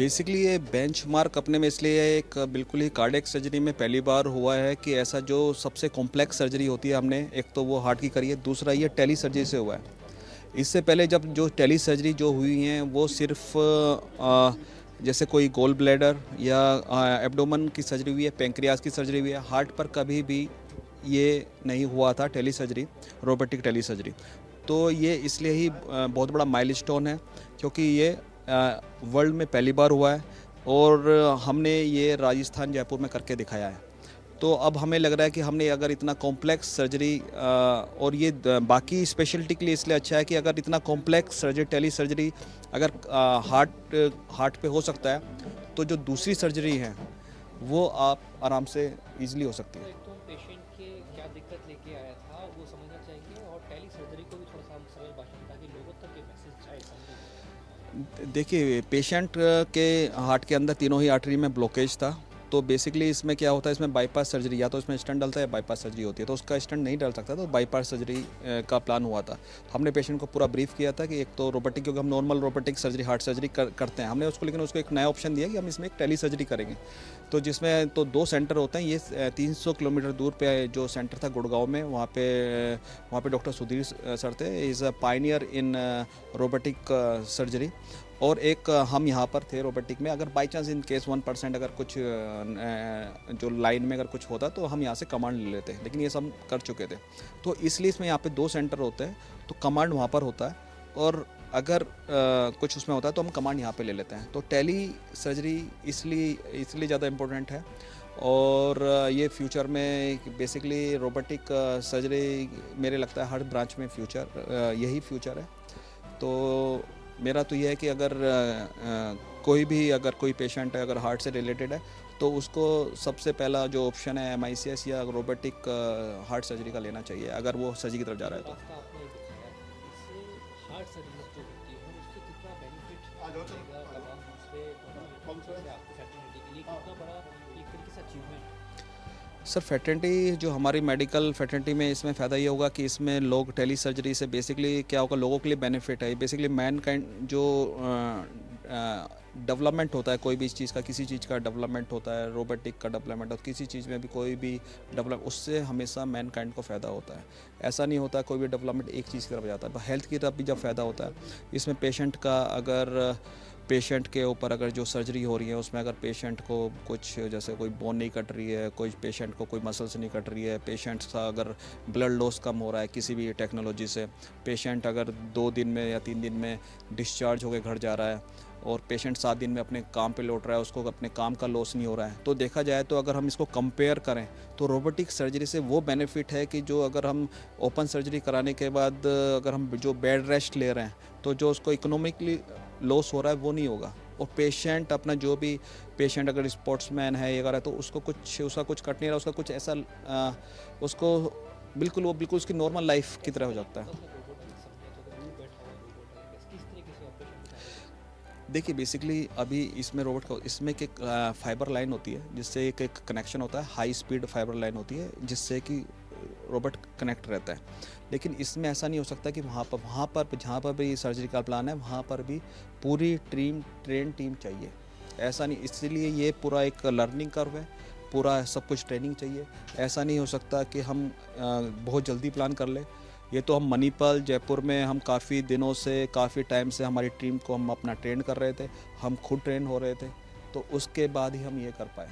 Basically ये benchmark अपने में इसलिए है, एक बिल्कुल ही कार्डियक सर्जरी में पहली बार हुआ है कि ऐसा जो सबसे कॉम्प्लेक्स सर्जरी होती है हमने एक तो वो हार्ट की करी है, दूसरा ये टेली सर्जरी से हुआ है। इससे पहले जब जो टेली सर्जरी जो हुई हैं वो सिर्फ जैसे कोई गोल ब्लैडर या एब्डोमेन की सर्जरी हुई है, पेंक्रियाज की सर्जरी हुई है, हार्ट पर कभी भी ये नहीं हुआ था tele surgery, robotic tele surgery. तो ये इसलिए ही बहुत बड़ा माइलस्टोन है क्योंकि ये वर्ल्ड में पहली बार हुआ है और हमने ये राजस्थान जयपुर में करके दिखाया है। तो अब हमें लग रहा है कि हमने अगर इतना कॉम्प्लेक्स सर्जरी और ये बाकी स्पेशलिटी के लिए इसलिए अच्छा है कि अगर इतना कॉम्प्लेक्स सर्जरी टेली सर्जरी अगर हार्ट पे हो सकता है तो जो दूसरी सर्जरी है वो आप आराम से इजीली हो सकती है। एक तो पेशेंट के क्या दिक्कत लेके आया था वो समझना चाहिए, और टेली सर्जरी को भी थोड़ा सा हम सरल भाषा में ताकि लोगों तक ये मैसेज जाए समझे। देखिए पेशेंट के हार्ट के अंदर तीनों ही आर्टरी में ब्लॉकेज था। तो बेसिकली इसमें क्या होता है, इसमें बाईपास सर्जरी या तो इसमें स्टेंट डलता है या बाईपास सर्जरी होती है। तो उसका स्टेंट नहीं डल सकता तो बाईपास सर्जरी का प्लान हुआ था। हमने पेशेंट को पूरा ब्रीफ किया था कि एक तो रोबोटिक, क्योंकि हम normal robotic surgery heart surgery करते हैं हमने उसको, लेकिन उसको एक नया ऑप्शन दिया कि हम इसमें एक टेली सर्जरी करेंगे। तो जिसमें तो 2 सेंटर होते हैं। ये 300 किलोमीटर दूर पे जो सेंटर था गुड़गांव में, वहाँ पे डॉक्टर सुधीर सर थे, is a Pioneer in robotic surgery. और एक हम यहाँ पर थे रोबोटिक में। अगर बाई चांस इन केस 1% अगर कुछ जो लाइन में अगर कुछ होता तो हम यहाँ से कमांड ले लेते हैं, लेकिन ये सब कर चुके थे। तो इसलिए इसमें यहाँ पे 2 सेंटर होते हैं, तो कमांड वहाँ पर होता है और अगर कुछ उसमें होता है तो हम कमांड यहाँ पे ले लेते हैं। तो टेली सर्जरी इसलिए ज़्यादा इम्पोर्टेंट है। और ये फ्यूचर में बेसिकली रोबोटिक सर्जरी मेरे लगता है हर ब्रांच में फ्यूचर यही फ्यूचर है। तो मेरा तो ये है कि अगर कोई पेशेंट है अगर हार्ट से रिलेटेड है तो उसको सबसे पहला जो ऑप्शन है MICS या रोबोटिक हार्ट सर्जरी का लेना चाहिए अगर वो सर्जरी की तरफ जा रहा है तो। रास्ता आपने ये दिखाया, इससे हार्ट सर्जरी जो होती है उससे कितना बेनिफिट मिलेगा तमाम दूसरे आपको फैसिलिटी के लिए, कितना बड़ा एक तरीके से अचीवमेंट। सर फैटर्निटी जो हमारी मेडिकल फैटर्निटी में इसमें फ़ायदा ये होगा कि इसमें लोग टेली सर्जरी से बेसिकली क्या होगा, लोगों के लिए बेनिफिट है। बेसिकली मैन काइंड जो डेवलपमेंट होता है कोई भी चीज़ का, किसी चीज़ का डेवलपमेंट होता है, रोबोटिक का डेवलपमेंट होता है, किसी चीज़ में भी कोई भी डेवलप, उससे हमेशा मैन काइंड को फ़ायदा होता है। ऐसा नहीं होता कोई भी डेवलपमेंट एक चीज़ की तरफ जाता है, हेल्थ की तरफ भी जब फ़ायदा होता है। इसमें पेशेंट का अगर पेशेंट के ऊपर अगर जो सर्जरी हो रही है उसमें अगर पेशेंट को कुछ जैसे कोई बोन नहीं कट रही है, कोई पेशेंट को कोई मसल्स नहीं कट रही है, पेशेंट का अगर ब्लड लॉस कम हो रहा है किसी भी टेक्नोलॉजी से, पेशेंट अगर 2 दिन में या 3 दिन में डिस्चार्ज होकर घर जा रहा है और पेशेंट 7 दिन में अपने काम पे लौट रहा है, उसको अपने काम का लॉस नहीं हो रहा है, तो देखा जाए तो अगर हम इसको कंपेयर करें तो रोबोटिक सर्जरी से वो बेनिफिट है कि जो अगर हम ओपन सर्जरी कराने के बाद अगर हम जो बेड रेस्ट ले रहे हैं तो जो उसको इकोनॉमिकली लॉस हो रहा है वो नहीं होगा। और पेशेंट अपना जो भी पेशेंट अगर स्पोर्ट्समैन है ये कर रहा है तो उसका कुछ कट नहीं रहा, उसका कुछ ऐसा उसको बिल्कुल उसकी नॉर्मल लाइफ की तरह हो जाता है। देखिए बेसिकली अभी इसमें इसमें एक फाइबर लाइन होती है जिससे एक कनेक्शन होता है, हाई स्पीड फाइबर लाइन होती है जिससे कि रोबोट कनेक्ट रहता है। लेकिन इसमें ऐसा नहीं हो सकता कि वहाँ पर जहाँ पर भी सर्जरी का प्लान है वहाँ पर भी पूरी ट्रेन टीम चाहिए, ऐसा नहीं। इसलिए ये पूरा एक लर्निंग कर्व है, पूरा सब कुछ ट्रेनिंग चाहिए। ऐसा नहीं हो सकता कि हम बहुत जल्दी प्लान कर ले। ये तो हम मणिपाल जयपुर में हम काफ़ी दिनों से काफ़ी टाइम से हमारी टीम को हम अपना ट्रेन कर रहे थे, हम खुद ट्रेन हो रहे थे, तो उसके बाद ही हम ये कर पाए।